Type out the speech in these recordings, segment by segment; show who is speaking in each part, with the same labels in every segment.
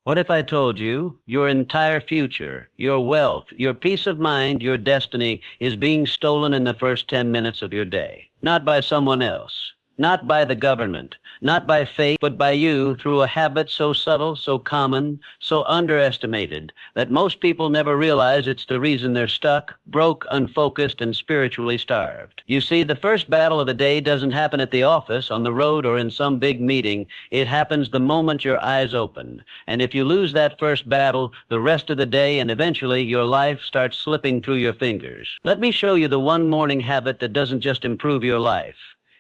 Speaker 1: What if I told you your entire future, your wealth, your peace of mind, your destiny is being stolen in the first 10 minutes of your day? Not by someone else, not by the government, not by fate, but by you through a habit so subtle, so common, so underestimated that most people never realize it's the reason they're stuck, broke, unfocused, and spiritually starved. You see, the first battle of the day doesn't happen at the office, on the road, or in some big meeting. It happens the moment your eyes open. And if you lose that first battle, the rest of the day and eventually your life starts slipping through your fingers. Let me show you the one morning habit that doesn't just improve your life.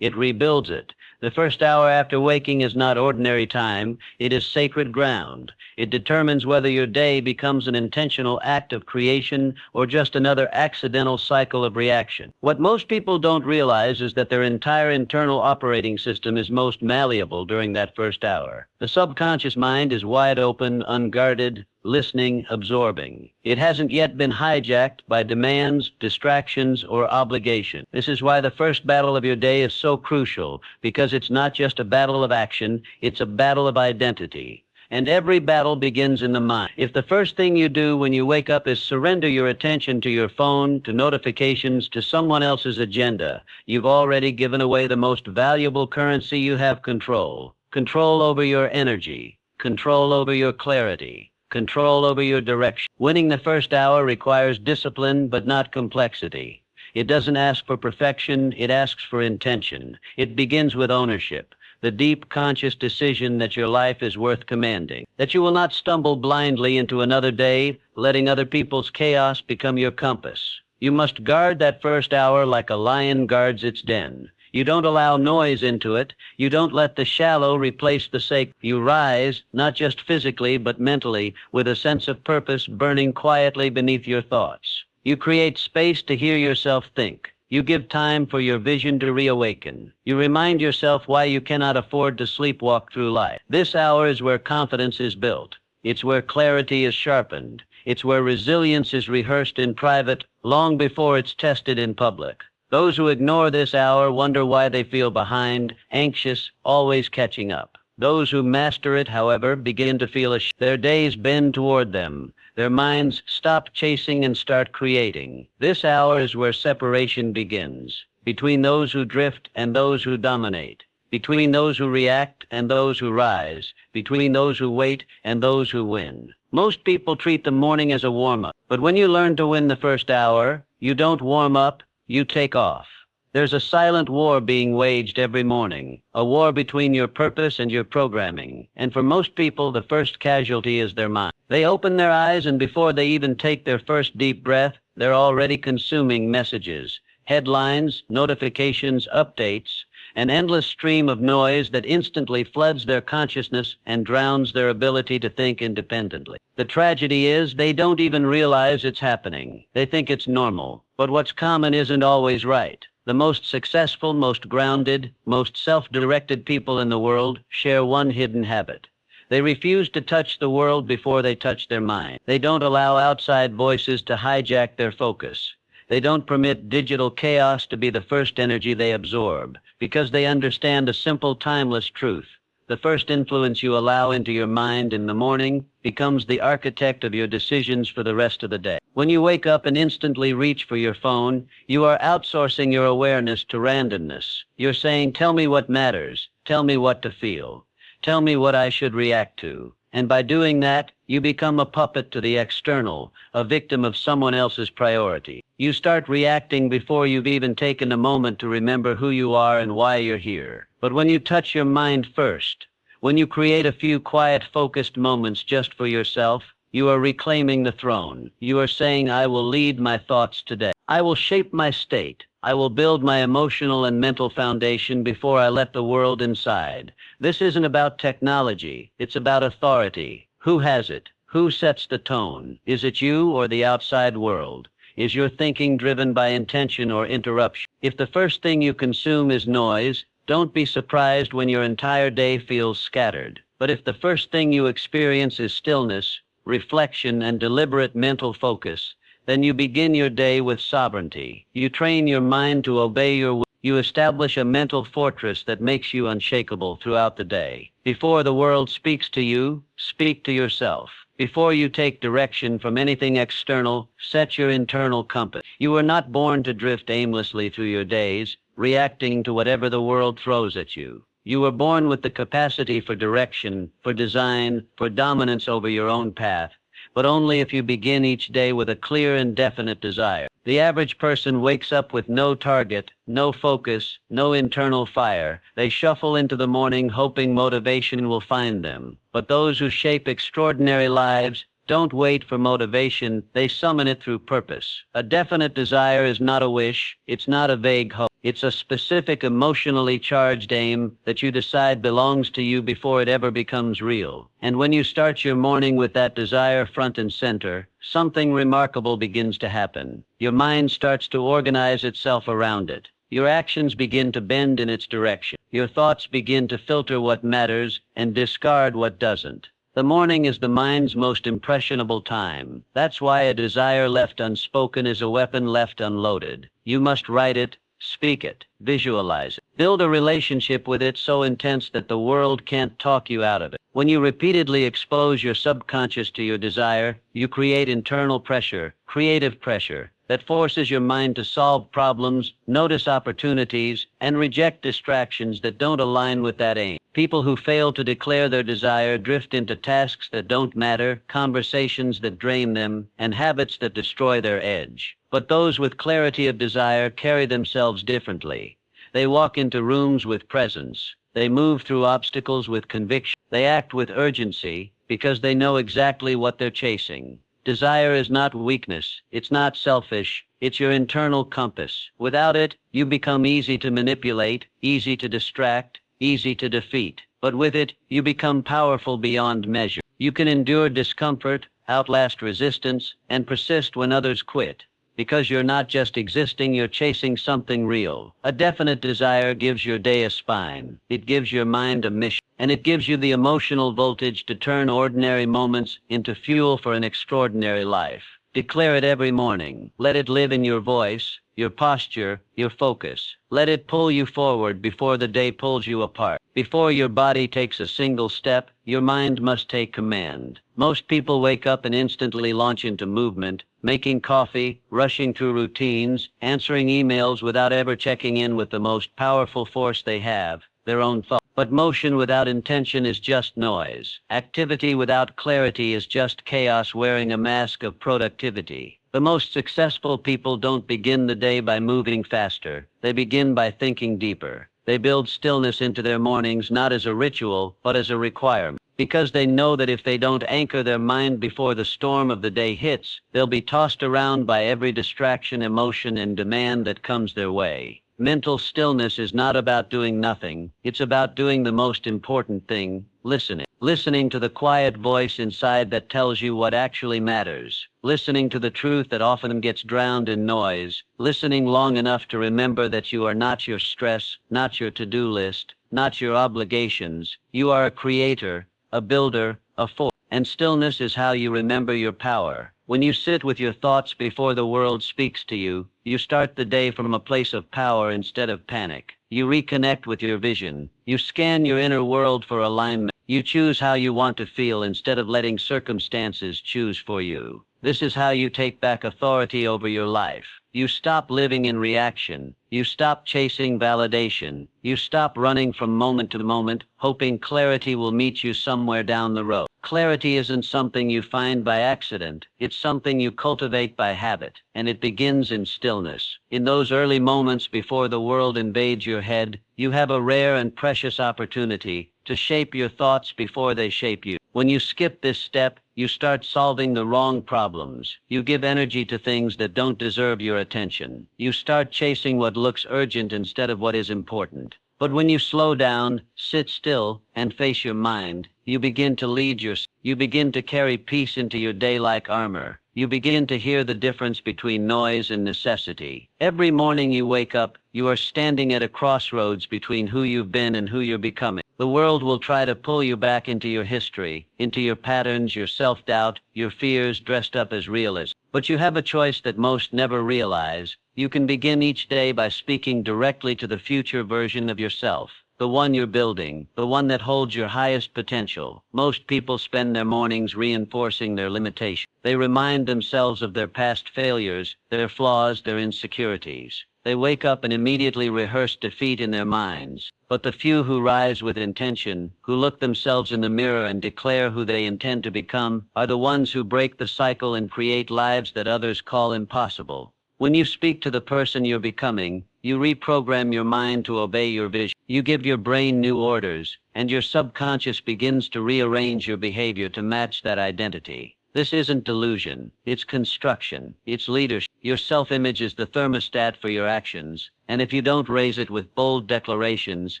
Speaker 1: It rebuilds it. The first hour after waking is not ordinary time. It is sacred ground. It determines whether your day becomes an intentional act of creation or just another accidental cycle of reaction. What most people don't realize is that their entire internal operating system is most malleable during that first hour. The subconscious mind is wide open, unguarded, listening, absorbing. It hasn't yet been hijacked by demands, distractions, or obligation. This is why the first battle of your day is so crucial, because it's not just a battle of action, it's a battle of identity. And every battle begins in the mind. If the first thing you do when you wake up is surrender your attention to your phone, to notifications, to someone else's agenda, you've already given away the most valuable currency you have: control. Control over your energy, control over your clarity, control over your direction. Winning the first hour requires discipline, but not complexity. It doesn't ask for perfection, it asks for intention. It begins with ownership, the deep, conscious decision that your life is worth commanding, that you will not stumble blindly into another day, letting other people's chaos become your compass. You must guard that first hour like a lion guards its den. You don't allow noise into it. You don't let the shallow replace the sacred. You rise, not just physically, but mentally, with a sense of purpose burning quietly beneath your thoughts. You create space to hear yourself think. You give time for your vision to reawaken. You remind yourself why you cannot afford to sleepwalk through life. This hour is where confidence is built. It's where clarity is sharpened. It's where resilience is rehearsed in private long before it's tested in public. Those who ignore this hour wonder why they feel behind, anxious, always catching up. Those who master it, however, begin to feel their days bend toward them. Their minds stop chasing and start creating. This hour is where separation begins, between those who drift and those who dominate, between those who react and those who rise, between those who wait and those who win. Most people treat the morning as a warm-up, but when you learn to win the first hour, you don't warm up, you take off. There's a silent war being waged every morning, a war between your purpose and your programming. And for most people, the first casualty is their mind. They open their eyes, and before they even take their first deep breath, they're already consuming messages, headlines, notifications, updates, an endless stream of noise that instantly floods their consciousness and drowns their ability to think independently. The tragedy is they don't even realize it's happening. They think it's normal. But what's common isn't always right. The most successful, most grounded, most self-directed people in the world share one hidden habit. They refuse to touch the world before they touch their mind. They don't allow outside voices to hijack their focus. They don't permit digital chaos to be the first energy they absorb, because they understand a simple, timeless truth. The first influence you allow into your mind in the morning becomes the architect of your decisions for the rest of the day. When you wake up and instantly reach for your phone, you are outsourcing your awareness to randomness. You're saying, tell me what matters, tell me what to feel, tell me what I should react to. And by doing that, you become a puppet to the external, a victim of someone else's priority. You start reacting before you've even taken a moment to remember who you are and why you're here. But when you touch your mind first, when you create a few quiet, focused moments just for yourself, you are reclaiming the throne. You are saying, I will lead my thoughts today. I will shape my state. I will build my emotional and mental foundation before I let the world inside. This isn't about technology. It's about authority. Who has it? Who sets the tone? Is it you or the outside world? Is your thinking driven by intention or interruption? If the first thing you consume is noise, don't be surprised when your entire day feels scattered. But if the first thing you experience is stillness, reflection, and deliberate mental focus, then you begin your day with sovereignty. You train your mind to obey your will. You establish a mental fortress that makes you unshakable throughout the day. Before the world speaks to you, speak to yourself. Before you take direction from anything external, set your internal compass. You were not born to drift aimlessly through your days, reacting to whatever the world throws at you. You were born with the capacity for direction, for design, for dominance over your own path, but only if you begin each day with a clear and definite desire. The average person wakes up with no target, no focus, no internal fire. They shuffle into the morning hoping motivation will find them. But those who shape extraordinary lives don't wait for motivation, they summon it through purpose. A definite desire is not a wish, it's not a vague hope. It's a specific emotionally charged aim that you decide belongs to you before it ever becomes real. And when you start your morning with that desire front and center, something remarkable begins to happen. Your mind starts to organize itself around it. Your actions begin to bend in its direction. Your thoughts begin to filter what matters and discard what doesn't. The morning is the mind's most impressionable time. That's why a desire left unspoken is a weapon left unloaded. You must write it, speak it, visualize it. Build a relationship with it so intense that the world can't talk you out of it. When you repeatedly expose your subconscious to your desire, you create internal pressure, creative pressure, that forces your mind to solve problems, notice opportunities, and reject distractions that don't align with that aim. People who fail to declare their desire drift into tasks that don't matter, conversations that drain them, and habits that destroy their edge. But those with clarity of desire carry themselves differently. They walk into rooms with presence. They move through obstacles with conviction. They act with urgency because they know exactly what they're chasing. Desire is not weakness. It's not selfish. It's your internal compass. Without it, you become easy to manipulate, easy to distract, easy to defeat. But with it, you become powerful beyond measure. You can endure discomfort, outlast resistance, and persist when others quit. Because you're not just existing, you're chasing something real. A definite desire gives your day a spine. It gives your mind a mission. And it gives you the emotional voltage to turn ordinary moments into fuel for an extraordinary life. Declare it every morning. Let it live in your voice, your posture, your focus. Let it pull you forward before the day pulls you apart. Before your body takes a single step, your mind must take command. Most people wake up and instantly launch into movement, making coffee, rushing through routines, answering emails without ever checking in with the most powerful force they have, their own thoughts. But motion without intention is just noise. Activity without clarity is just chaos wearing a mask of productivity. The most successful people don't begin the day by moving faster. They begin by thinking deeper. They build stillness into their mornings not as a ritual, but as a requirement. Because they know that if they don't anchor their mind before the storm of the day hits, they'll be tossed around by every distraction, emotion, and demand that comes their way. Mental stillness is not about doing nothing. It's about doing the most important thing, listening. Listening to the quiet voice inside that tells you what actually matters. Listening to the truth that often gets drowned in noise. Listening long enough to remember that you are not your stress, not your to-do list, not your obligations. You are a creator, a builder, a force. And stillness is how you remember your power. When you sit with your thoughts before the world speaks to you, you start the day from a place of power instead of panic. You reconnect with your vision. You scan your inner world for alignment. You choose how you want to feel instead of letting circumstances choose for you. This is how you take back authority over your life. You stop living in reaction. You stop chasing validation. You stop running from moment to moment, hoping clarity will meet you somewhere down the road. Clarity isn't something you find by accident. It's something you cultivate by habit, and it begins in stillness. In those early moments before the world invades your head, you have a rare and precious opportunity to shape your thoughts before they shape you. When you skip this step, you start solving the wrong problems. You give energy to things that don't deserve your attention. You start chasing what looks urgent instead of what is important. But when you slow down, sit still, and face your mind, you begin to lead yourself. You begin to carry peace into your day like armor. You begin to hear the difference between noise and necessity. Every morning you wake up, you are standing at a crossroads between who you've been and who you're becoming. The world will try to pull you back into your history, into your patterns, your self-doubt, your fears dressed up as realism. But you have a choice that most never realize. You can begin each day by speaking directly to the future version of yourself. The one you're building, the one that holds your highest potential. Most people spend their mornings reinforcing their limitations. They remind themselves of their past failures, their flaws, their insecurities. They wake up and immediately rehearse defeat in their minds. But the few who rise with intention, who look themselves in the mirror and declare who they intend to become, are the ones who break the cycle and create lives that others call impossible. When you speak to the person you're becoming, you reprogram your mind to obey your vision. You give your brain new orders, and your subconscious begins to rearrange your behavior to match that identity. This isn't delusion, it's construction, it's leadership. Your self-image is the thermostat for your actions, and if you don't raise it with bold declarations,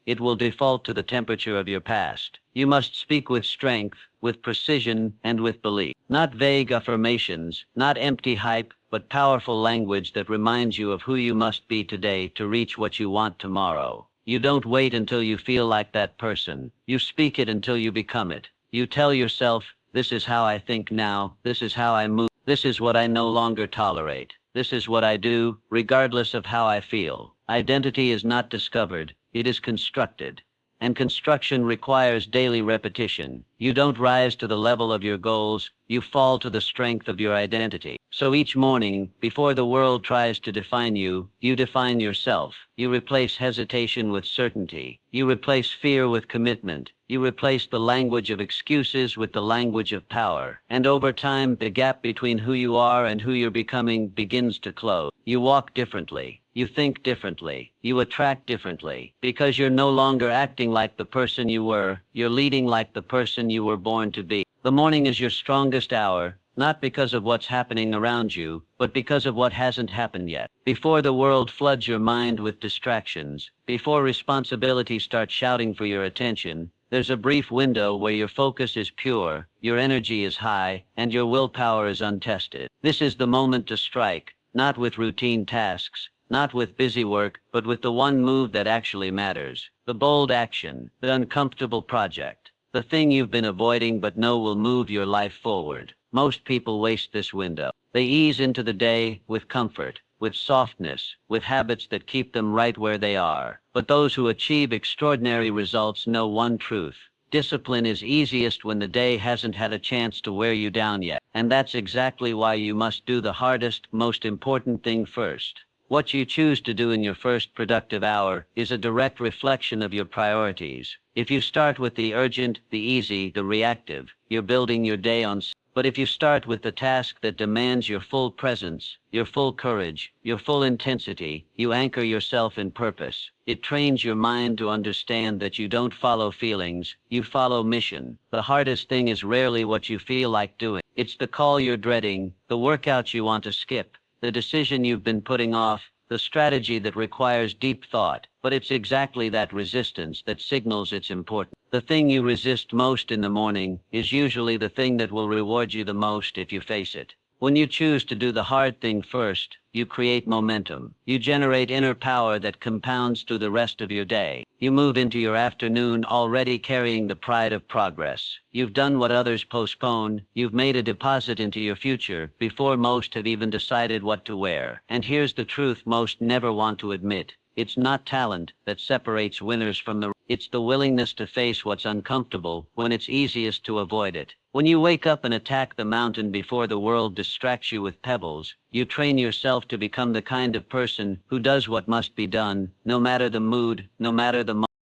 Speaker 1: it will default to the temperature of your past. You must speak with strength, with precision, and with belief. Not vague affirmations, not empty hype, but powerful language that reminds you of who you must be today to reach what you want tomorrow. You don't wait until you feel like that person. You speak it until you become it. You tell yourself, this is how I think now, this is how I move, this is what I no longer tolerate. This is what I do, regardless of how I feel. Identity is not discovered, it is constructed. And construction requires daily repetition. You don't rise to the level of your goals, you fall to the strength of your identity. So each morning, before the world tries to define you, you define yourself. You replace hesitation with certainty. You replace fear with commitment. You replace the language of excuses with the language of power. And over time, the gap between who you are and who you're becoming begins to close. You walk differently. You think differently. You attract differently. Because you're no longer acting like the person you were. You're leading like the person you were born to be. The morning is your strongest hour, not because of what's happening around you, but because of what hasn't happened yet. Before the world floods your mind with distractions, before responsibility starts shouting for your attention, there's a brief window where your focus is pure, your energy is high, and your willpower is untested. This is the moment to strike, not with routine tasks, not with busy work, but with the one move that actually matters. The bold action, the uncomfortable project, the thing you've been avoiding but know will move your life forward. Most people waste this window. They ease into the day with comfort, with softness, with habits that keep them right where they are. But those who achieve extraordinary results know one truth. Discipline is easiest when the day hasn't had a chance to wear you down yet. And that's exactly why you must do the hardest, most important thing first. What you choose to do in your first productive hour is a direct reflection of your priorities. If you start with the urgent, the easy, the reactive, you're building your day on. But if you start with the task that demands your full presence, your full courage, your full intensity, you anchor yourself in purpose. It trains your mind to understand that you don't follow feelings, you follow mission. The hardest thing is rarely what you feel like doing. It's the call you're dreading, the workout you want to skip, the decision you've been putting off, the strategy that requires deep thought. But it's exactly that resistance that signals its importance. The thing you resist most in the morning is usually the thing that will reward you the most if you face it. When you choose to do the hard thing first, you create momentum. You generate inner power that compounds through the rest of your day. You move into your afternoon already carrying the pride of progress. You've done what others postpone. You've made a deposit into your future before most have even decided what to wear. And here's the truth most never want to admit. It's not talent that separates winners from the. It's the willingness to face what's uncomfortable when it's easiest to avoid it. When you wake up and attack the mountain before the world distracts you with pebbles, you train yourself to become the kind of person who does what must be done, no matter the mood, no matter the